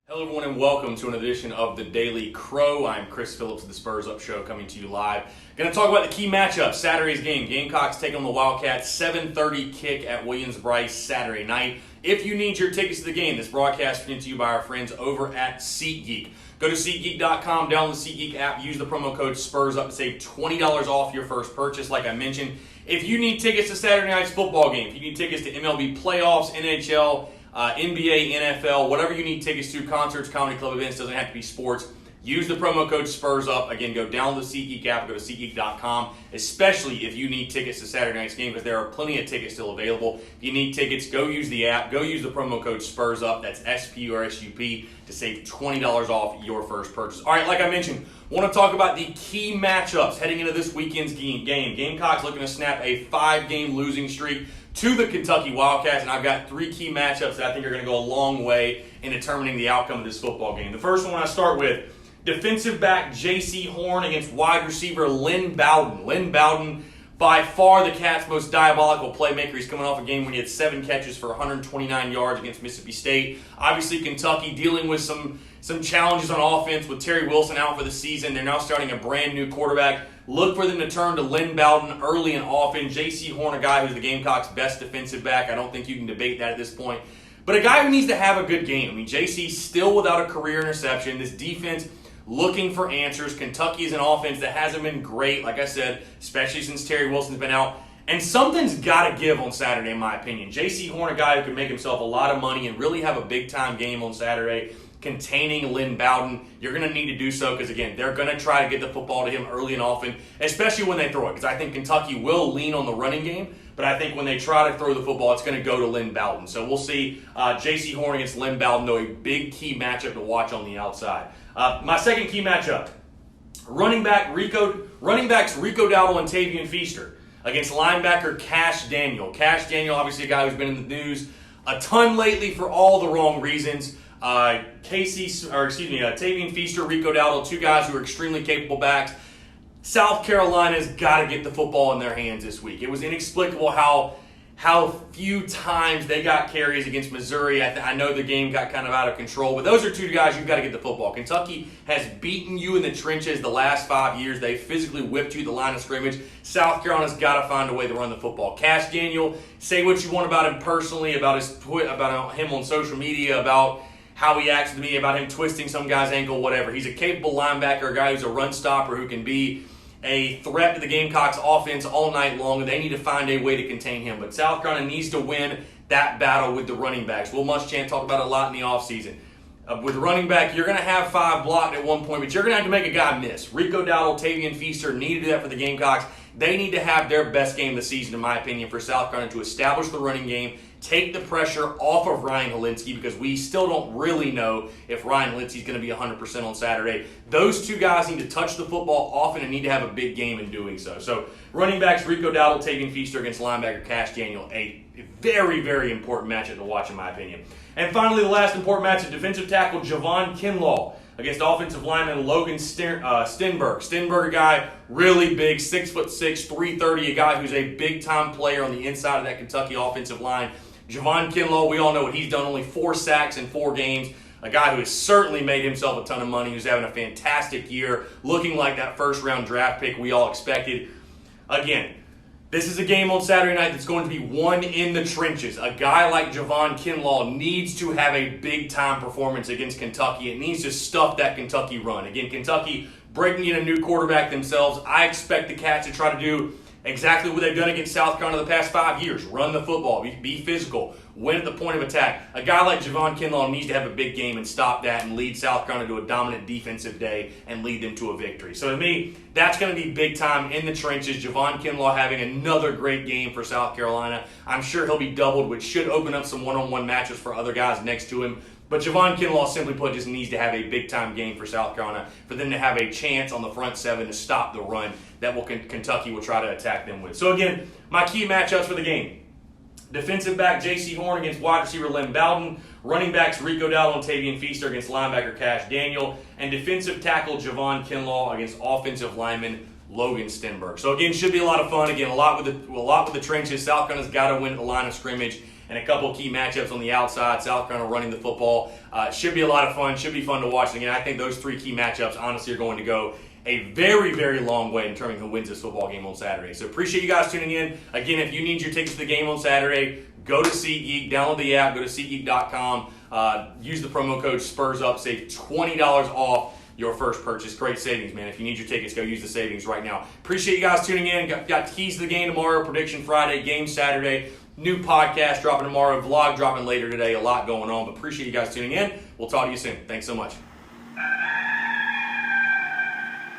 Hello everyone and welcome to an edition of the Daily Crow. I'm Chris Phillips of the Spurs Up Show coming to you live. Going to talk about the key matchups. Saturday's game. Gamecocks take on the Wildcats. 7:30 kick at Williams-Brice Saturday night. If you need your tickets to the game, this broadcast is brought to you by our friends over at SeatGeek. Go to SeatGeek.com, download the SeatGeek app, use the promo code SPURSUP to save $20 off your first purchase. Like I mentioned, if you need tickets to Saturday night's football game, if you need tickets to MLB playoffs, NHL, NBA, NFL, whatever you need tickets to, concerts, comedy club events, doesn't have to be sports. Use the promo code SPURSUP. Again, go download the SeatGeek app, go to SeatGeek.com, especially if you need tickets to Saturday night's game, because there are plenty of tickets still available. If you need tickets, go use the app. Go use the promo code SPURSUP. That's SPURSUP to save $20 off your first purchase. All right, like I mentioned, want to talk about the key matchups heading into this weekend's game. Gamecocks looking to snap a 5-game losing streak to the Kentucky Wildcats, and I've got 3 key matchups that I think are going to go a long way in determining the outcome of this football game. The first one I start with, defensive back Jaycee Horn against wide receiver Lynn Bowden. Lynn Bowden, by far the Cats' most diabolical playmaker. He's coming off a game when he had 7 catches for 129 yards against Mississippi State. Obviously, Kentucky dealing with some challenges on offense with Terry Wilson out for the season. They're now starting a brand new quarterback. Look for them to turn to Lynn Bowden early and often. Jaycee Horn, a guy who's the Gamecocks' best defensive back. I don't think you can debate that at this point. But a guy who needs to have a good game. I mean, Jaycee's still without a career interception. This defense looking for answers. Kentucky is an offense that hasn't been great, like I said, especially since Terry Wilson's been out. And something's got to give on Saturday, in my opinion. Jaycee Horn, a guy who could make himself a lot of money and really have a big-time game on Saturday, containing Lynn Bowden. You're going to need to do so because, again, they're going to try to get the football to him early and often, especially when they throw it, because I think Kentucky will lean on the running game, but I think when they try to throw the football, it's going to go to Lynn Bowden. So we'll see Jaycee Horn against Lynn Bowden, though, a big key matchup to watch on the outside. My second key matchup, running backs Rico Dowdle and Tavian Feaster against linebacker Kash Daniel. Kash Daniel, obviously a guy who's been in the news a ton lately for all the wrong reasons. Tavian Feaster, Rico Dowdle, 2 guys who are extremely capable backs. South Carolina's got to get the football in their hands this week. It was inexplicable how few times they got carries against Missouri. I know the game got kind of out of control, but those are 2 guys you've got to get the football. Kentucky has beaten you in the trenches the last 5 years. They physically whipped you at the line of scrimmage. South Carolina's got to find a way to run the football. Kash Daniel, say what you want about him personally, about him on social media, about how he acts to me, about him twisting some guy's ankle, whatever. He's a capable linebacker, a guy who's a run stopper who can be a threat to the Gamecocks offense all night long, and they need to find a way to contain him. But South Carolina needs to win that battle with the running backs. Will Muschamp talked about it a lot in the offseason. With running back, you're going to have 5 blocked at one point, but you're going to have to make a guy miss. Rico Dowdle, Tavian Feaster need to do that for the Gamecocks. They need to have their best game of the season, in my opinion, for South Carolina to establish the running game, take the pressure off of Ryan Helinski, because we still don't really know if Ryan Helinski's going to be 100% on Saturday. Those 2 guys need to touch the football often and need to have a big game in doing so. So running backs, Rico Dowdle, Tavian Feaster against linebacker Kash Daniel, a very, very important matchup to watch, in my opinion. And finally, the last important matchup, defensive tackle Javon Kinlaw against offensive lineman Logan Stenberg. Stenberg, a guy really big, 6'6", 330, a guy who's a big-time player on the inside of that Kentucky offensive line. Javon Kinlaw, we all know what he's done, only 4 sacks in 4 games. A guy who has certainly made himself a ton of money, who's having a fantastic year, looking like that first-round draft pick we all expected. Again, this is a game on Saturday night that's going to be won in the trenches. A guy like Javon Kinlaw needs to have a big-time performance against Kentucky. It needs to stuff that Kentucky run. Again, Kentucky breaking in a new quarterback themselves. I expect the Cats to try to do exactly what they've done against South Carolina the past 5 years. Run the football, be physical, win at the point of attack. A guy like Javon Kinlaw needs to have a big game and stop that and lead South Carolina to a dominant defensive day and lead them to a victory. So to me, that's going to be big time in the trenches. Javon Kinlaw having another great game for South Carolina. I'm sure he'll be doubled, which should open up some one-on-one matches for other guys next to him. But Javon Kinlaw, simply put, just needs to have a big-time game for South Carolina for them to have a chance on the front 7 to stop the run that Kentucky will try to attack them with. So again, my key matchups for the game. Defensive back Jaycee Horn against wide receiver Lynn Bowden. Running backs Rico Dowdle and Tavian Feaster against linebacker Kash Daniel. And defensive tackle Javon Kinlaw against offensive lineman Logan Stenberg. So again, should be a lot of fun. Again, a lot with the trenches. South Carolina's got to win at the line of scrimmage. and a couple key matchups on the outside. South Carolina running the football. Should be a lot of fun. Should be fun to watch. Again, I think those 3 key matchups, honestly, are going to go a very, very long way in determining who wins this football game on Saturday. So appreciate you guys tuning in. Again, if you need your tickets to the game on Saturday, go to SeatGeek, download the app, go to SeatGeek.com, use the promo code SPURSUP, save $20 off your first purchase. Great savings, man. If you need your tickets, go use the savings right now. Appreciate you guys tuning in. Got keys to the game tomorrow, prediction Friday, game Saturday, new podcast dropping tomorrow, vlog dropping later today. A lot going on, but appreciate you guys tuning in. We'll talk to you soon. Thanks so much.